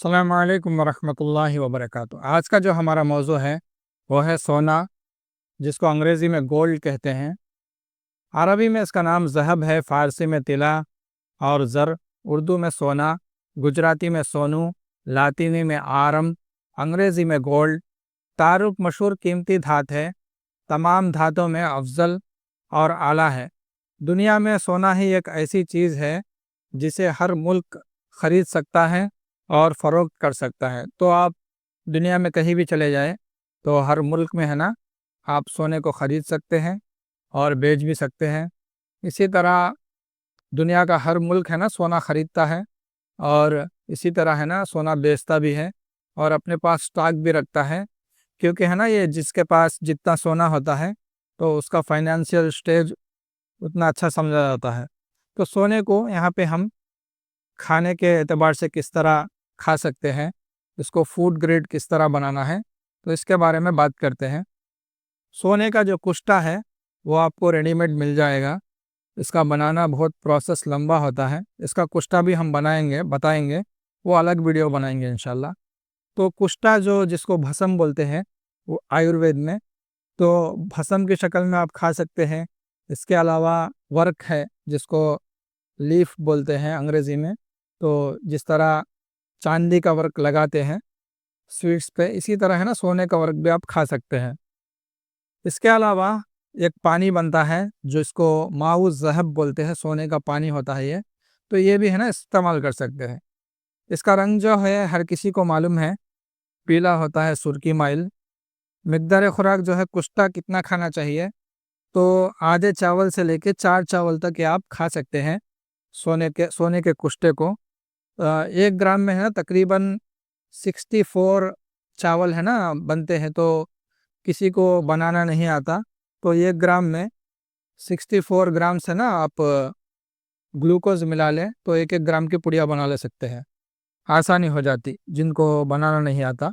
अस्सलामु अलैकुम वरहमतुल्लाहि वबरकातुहू। आज का जो हमारा मौजू है वो है सोना, जिसको अंग्रेज़ी में गोल्ड कहते हैं। अरबी में इसका नाम ज़हब है, फ़ारसी में तिला और ज़र, उर्दू में सोना, गुजराती में सोनू, लातीनी में आरम, अंग्रेज़ी में गोल्ड। तारुफ मशहूर कीमती धात है, तमाम धातों में अफजल और आला है। दुनिया में सोना ही एक ऐसी चीज़ है जिसे हर मुल्क ख़रीद सकता है और फ़रोख्त कर सकता है। तो आप दुनिया में कहीं भी चले जाएं तो हर मुल्क में है ना, आप सोने को ख़रीद सकते हैं और बेच भी सकते हैं। इसी तरह दुनिया का हर मुल्क है ना सोना ख़रीदता है और इसी तरह है ना सोना बेचता भी है और अपने पास स्टॉक भी रखता है, क्योंकि है ना ये जिसके पास जितना सोना होता है तो उसका फाइनेंशियल स्टेज उतना अच्छा समझा जाता है। तो सोने को यहाँ पे हम खाने के एतबार से किस तरह खा सकते हैं, इसको फूड ग्रेड किस तरह बनाना है, तो इसके बारे में बात करते हैं। सोने का जो कुष्टा है वो आपको रेडीमेड मिल जाएगा। इसका बनाना बहुत प्रोसेस लंबा होता है। इसका कुष्टा भी हम बताएंगे, वो अलग वीडियो बनाएंगे इंशाल्लाह। तो कुष्टा जो जिसको भस्म बोलते हैं वो आयुर्वेद में, तो भस्म की शक्ल में आप खा सकते हैं। इसके अलावा वर्क है जिसको लीफ बोलते हैं अंग्रेज़ी में, तो जिस तरह चांदी का वर्क लगाते हैं स्वीट्स पे, इसी तरह है ना सोने का वर्क भी आप खा सकते हैं। इसके अलावा एक पानी बनता है जो इसको माऊ ज़हब बोलते हैं, सोने का पानी होता है ये, तो ये भी है ना इस्तेमाल कर सकते हैं। इसका रंग जो है हर किसी को मालूम है, पीला होता है, सुर्खी माइल। मिकदार खुराक जो है कुष्टा कितना खाना चाहिए, तो आधे चावल से लेके 4 चावल तक ये आप खा सकते हैं सोने के कुष्टे को। 1 ग्राम में है ना तकरीबन 64 चावल है ना बनते हैं। तो किसी को बनाना नहीं आता तो 1 ग्राम में 64 ग्राम से ना आप ग्लूकोज मिला लें तो 1-1 ग्राम की पुड़िया बना ले सकते हैं, आसानी हो जाती जिनको बनाना नहीं आता।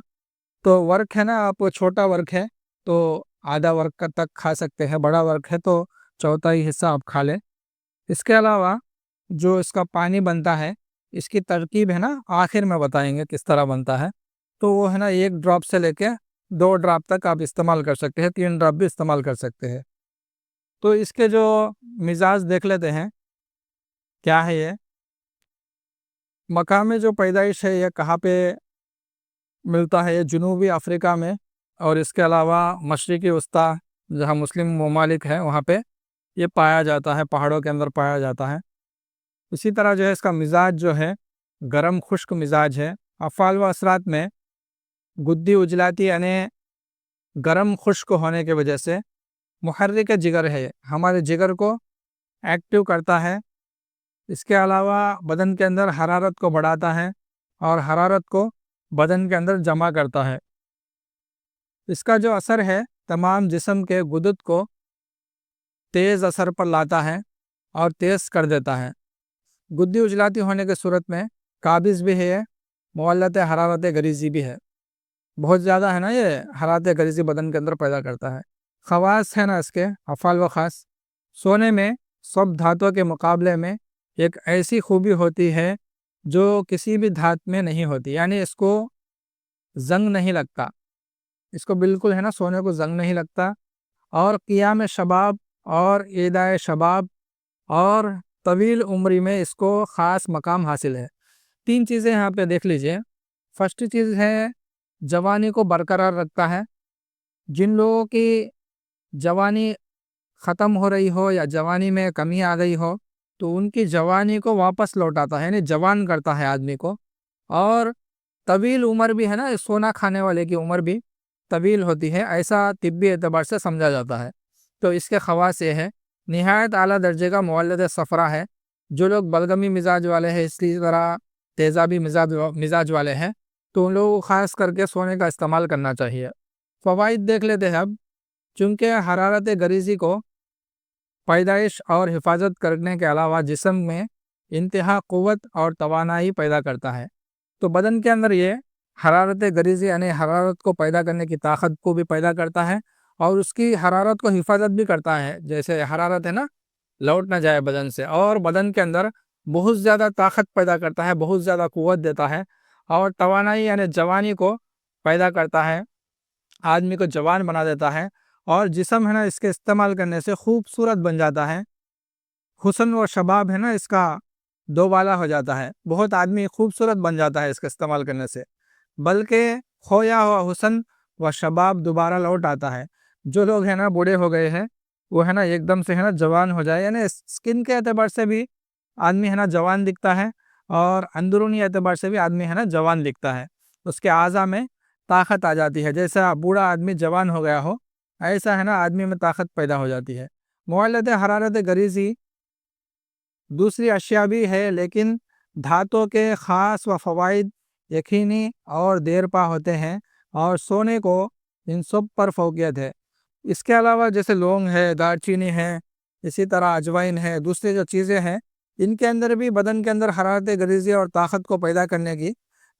तो वर्क है ना, आप छोटा वर्क है तो आधा वर्क का तक खा सकते हैं, बड़ा वर्क है तो चौथाई हिस्सा आप खा लें। इसके अलावा जो इसका पानी बनता है, इसकी तरकीब है ना आखिर में बताएंगे किस तरह बनता है। तो वो है ना 1 ड्रॉप से लेके 2 ड्रॉप तक आप इस्तेमाल कर सकते हैं, 3 ड्रॉप भी इस्तेमाल कर सकते हैं। तो इसके जो मिजाज देख लेते हैं, क्या है ये मकाम जो पैदाइश है, ये कहाँ पे मिलता है? ये जनूबी अफ्रीका में, और इसके अलावा मशरिकी वस्ता जहाँ मुस्लिम ममालिक हैं वहाँ पे ये पाया जाता है, पहाड़ों के अंदर पाया जाता है। इसी तरह जो है इसका मिजाज जो है गरम खुश्क मिजाज है। अफ़ाल व असरात में गुद्दी उजलाती यानी गरम खुश्क होने की वजह से मुहर्रिक जिगर है, हमारे जिगर को एक्टिव करता है। इसके अलावा बदन के अंदर हरारत को बढ़ाता है और हरारत को बदन के अंदर जमा करता है। इसका जो असर है तमाम जिस्म के गुदद को तेज़ असर पर लाता है और तेज़ कर देता है। गुद्दी उजलाती होने की सूरत में काबिज़ भी है, मुअल्लत हरारत गरीज़ी भी है। बहुत ज़्यादा है ना ये हरारत गरीज़ी बदन के अंदर पैदा करता है। ख़वास है ना इसके अफ़ाल व ख़ास, सोने में सब धातुओं के मुकाबले में एक ऐसी खूबी होती है जो किसी भी धात में नहीं होती, यानी इसको जंग नहीं लगता। इसको बिल्कुल है ना सोने को जंग नहीं लगता, और क़ियाम शबाब और ईदाए शबाब और तवील उम्री में इसको ख़ास मकाम हासिल है। 3 चीज़ें यहाँ पे देख लीजिए। फर्स्ट चीज़ है जवानी को बरकरार रखता है। जिन लोगों की जवानी ख़त्म हो रही हो या जवानी में कमी आ गई हो, तो उनकी जवानी को वापस लौटाता है, यानी जवान करता है आदमी को। और तवील उम्र भी है ना, सोना खाने वाले की उम्र भी तवील होती है, ऐसा तिब्बी एतबार से समझा जाता है। तो इसके ख़वास ये है, निहायत आला दर्जे का मुवल्लद सफ़रा है। जो लोग बलगमी मिजाज वाले हैं, इसी तरह तेज़ाबी मिजाज वाले हैं, तो उन लोगों को ख़ास करके सोने का इस्तेमाल करना चाहिए। फ़वाइद देख लेते हैं अब। चूँकि हरारत गरीज़ी को पैदाइश और हिफाजत करने के अलावा जिस्म में इंतहा क़ुव्वत और तवानाई पैदा करता है। तो बदन के अंदर ये हरारत गरीज़ी यानी हरारत को पैदा करने की ताकत को भी पैदा करता है और उसकी हरारत को हिफाजत भी करता है। जैसे हरारत है ना लौट ना जाए बदन से, और बदन के अंदर बहुत ज़्यादा ताकत पैदा करता है, बहुत ज़्यादा क़ुव्वत देता है। और तवानाई यानी जवानी को पैदा करता है, आदमी को जवान बना देता है। और जिस्म है ना इसके इस्तेमाल करने से खूबसूरत बन जाता है। हुस्न व शबाब है ना इसका दोबाला हो जाता है, बहुत आदमी खूबसूरत बन जाता है इसका इस्तेमाल करने से। बल्कि खोया हुआ हुस्न व शबाब दोबारा लौट आता है। जो लोग है ना बूढ़े हो गए हैं, वो है ना एकदम से है ना जवान हो जाए, यानी स्किन के एतबार से भी आदमी है ना जवान दिखता है, और अंदरूनी एतबार से भी आदमी है ना जवान दिखता है। उसके आज़ा में ताकत आ जाती है, जैसा बूढ़ा आदमी जवान हो गया हो, ऐसा है ना आदमी में ताकत पैदा हो जाती है। मुअल्लत हरारत गरीज़ी दूसरी अशिया भी है, लेकिन धातों के ख़ास व फ़वाइद यकीनी और देरपा होते हैं, और सोने को इन सब पर फ़ौक़ियत है। इसके अलावा जैसे लौंग है, दालचीनी है, इसी तरह अजवाइन है, दूसरी जो चीज़ें हैं, इनके अंदर भी बदन के अंदर हरारत गरीज़ी और ताकत को पैदा करने की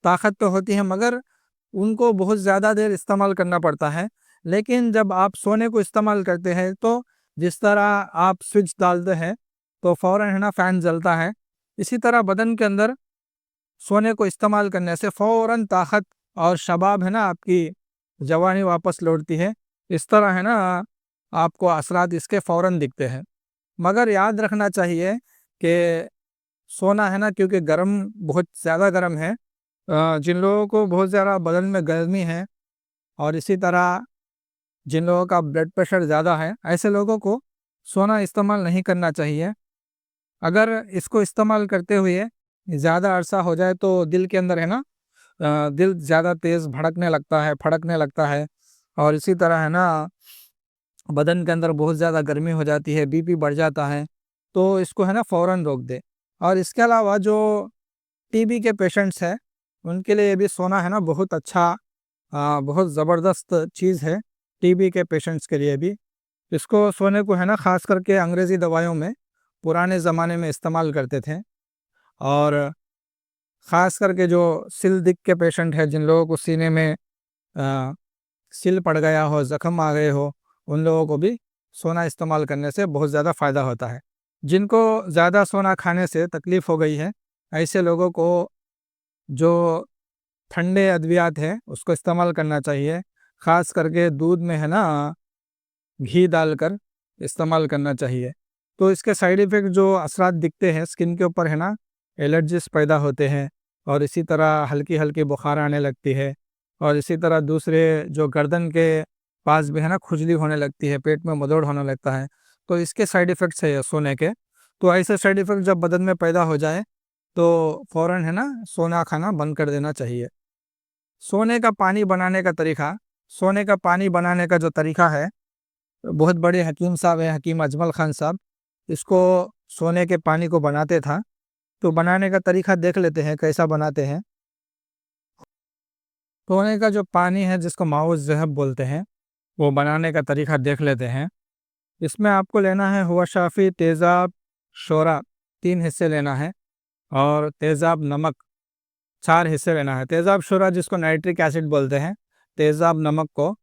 ताकत तो होती है, मगर उनको बहुत ज़्यादा देर इस्तेमाल करना पड़ता है। लेकिन जब आप सोने को इस्तेमाल करते हैं, तो जिस तरह आप स्विच डालते हैं तो फ़ौरन है ना फ़ैन जलता है, इसी तरह बदन के अंदर सोने को इस्तेमाल करने से फ़ौरन ताकत और शबाब है ना आपकी जवानी वापस लौटती है। इस तरह है ना आपको असरात इसके फ़ौरन दिखते हैं। मगर याद रखना चाहिए कि सोना है ना, क्योंकि गर्म बहुत ज़्यादा गर्म है, जिन लोगों को बहुत ज़्यादा बदन में गर्मी है, और इसी तरह जिन लोगों का ब्लड प्रेशर ज़्यादा है, ऐसे लोगों को सोना इस्तेमाल नहीं करना चाहिए। अगर इसको इस्तेमाल करते हुए ज़्यादा अरसा हो जाए तो दिल के अंदर है ना दिल ज़्यादा तेज़ भड़कने लगता है, फड़कने लगता है, और इसी तरह है ना बदन के अंदर बहुत ज़्यादा गर्मी हो जाती है, बीपी बढ़ जाता है। तो इसको है ना फ़ौरन रोक दे। और इसके अलावा जो टीबी के पेशेंट्स हैं, उनके लिए भी सोना है ना बहुत अच्छा, बहुत ज़बरदस्त चीज़ है टीबी के पेशेंट्स के लिए भी। इसको सोने को है ना ख़ास करके अंग्रेज़ी दवाइयों में पुराने ज़माने में इस्तेमाल करते थे। और ख़ास करके जो सिल दिक के पेशेंट हैं, जिन लोगों को सीने में अ, सिल पड़ गया हो, ज़ख्म आ गए हो, उन लोगों को भी सोना इस्तेमाल करने से बहुत ज़्यादा फ़ायदा होता है। जिनको ज़्यादा सोना खाने से तकलीफ़ हो गई है, ऐसे लोगों को जो ठंडे अद्वियात हैं उसको इस्तेमाल करना चाहिए। ख़ास करके दूध में है ना घी डालकर इस्तेमाल करना चाहिए। तो इसके साइड इफ़ेक्ट जो असरात दिखते हैं स्किन के ऊपर है ना, एलर्जीज़ पैदा होते हैं, और इसी तरह हल्की-हल्की बुखार आने लगती है, और इसी तरह दूसरे जो गर्दन के पास भी है ना खुजली होने लगती है, पेट में मदोड़ होने लगता है। तो इसके साइड इफ़ेक्ट्स है ये सोने के। तो ऐसे साइड इफ़ेक्ट जब बदन में पैदा हो जाए, तो फ़ौरन है ना सोना खाना बंद कर देना चाहिए। सोने का पानी बनाने का तरीका, सोने का पानी बनाने का जो तरीका है, बहुत बड़े हकीम साहब हैं, हकीम अजमल खान साहब, इसको सोने के पानी को बनाते था। तो बनाने का तरीका देख लेते हैं कैसा बनाते हैं। सोने का जो पानी है जिसको माओ ज़हब बोलते हैं, वो बनाने का तरीका देख लेते हैं। इसमें आपको लेना है हुआ शाफ़ी, तेज़ाब, शोरा 3 हिस्से लेना है, और तेज़ाब, नमक 4 हिस्से लेना है। तेज़ाब शोरा जिसको नाइट्रिक एसिड बोलते हैं, तेज़ाब नमक को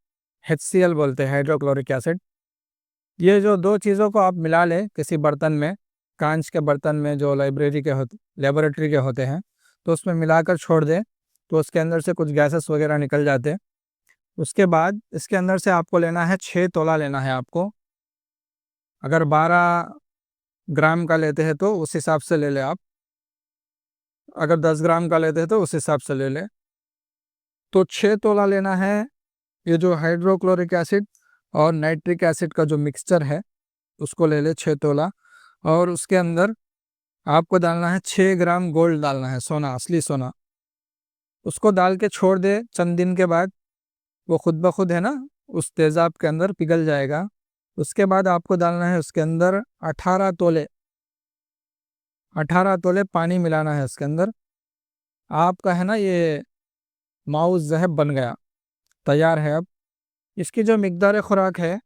HCl बोलते हैं, हाइड्रोक्लोरिक एसिड। ये जो 2 चीज़ों को आप मिला लें किसी बर्तन में, कांच के बर्तन में जो लेबोरेटरी के होते हैं, तो उसमें मिलाकर छोड़ दें, तो उसके अंदर से कुछ गैसेस वगैरह निकल जाते हैं। उसके बाद इसके अंदर से आपको लेना है 6 तोला लेना है आपको। अगर 12 ग्राम का लेते हैं तो उस हिसाब से ले लें आप। अगर 10 ग्राम का लेते हैं तो उस हिसाब से ले लें। तो 6 तोला लेना है ये जो हाइड्रोक्लोरिक एसिड और नाइट्रिक एसिड का जो मिक्सचर है, उसको ले लें 6 तोला। और उसके अंदर आपको डालना है 6 ग्राम गोल्ड डालना है, सोना, असली सोना। उसको डाल के छोड़ दे, चंद दिन के बाद वो खुद ब खुद है ना उस तेज़ाब के अंदर पिघल जाएगा। उसके बाद आपको डालना है उसके अंदर 18 तोले पानी मिलाना है उसके अंदर। आपका है ना ये माउस ज़हब बन गया, तैयार है अब। इसकी जो मिकदार खुराक है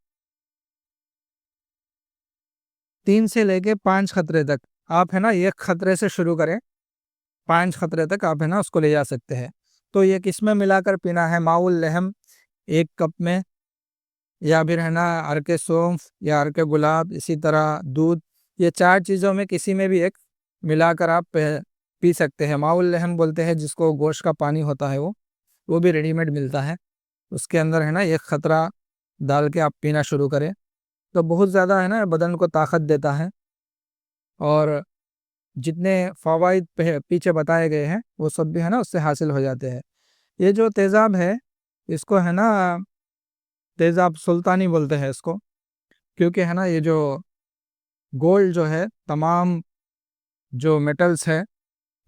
3 से लेके 5 खतरे तक, आप है ना 1 खतरे से शुरू करें, 5 खतरे तक आप है ना उसको ले जा सकते हैं। तो ये किस में मिलाकर पीना है? माउल लहम 1 कप में, या फिर है ना अर्के सौंफ या अर्के गुलाब, इसी तरह दूध, ये 4 चीज़ों में किसी में भी एक मिलाकर आप पी सकते हैं। माउल लहन बोलते हैं जिसको, गोश्त का पानी होता है वो भी रेडीमेड मिलता है। उसके अंदर है ना एक खतरा डाल के आप पीना शुरू करें तो बहुत ज़्यादा है ना बदन को ताकत देता है, और जितने फ़वाइद पीछे बताए गए हैं वो सब भी है ना उससे हासिल हो जाते हैं। ये जो तेज़ाब है इसको है ना तेज़ाब सुल्तानी बोलते हैं इसको, क्योंकि है ना ये जो गोल्ड जो है तमाम जो मेटल्स है,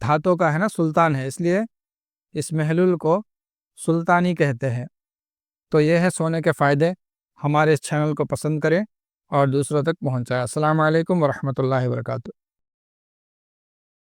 धातों का है ना सुल्तान है, इसलिए इस महलूल को सुल्तानी कहते हैं। तो ये है सोने के फ़ायदे। हमारे इस चैनल को पसंद करें और दूसरों तक पहुँचाएं। अस्सलाम वालेकुम वरहमतुल्लाहि वबरकातुहू।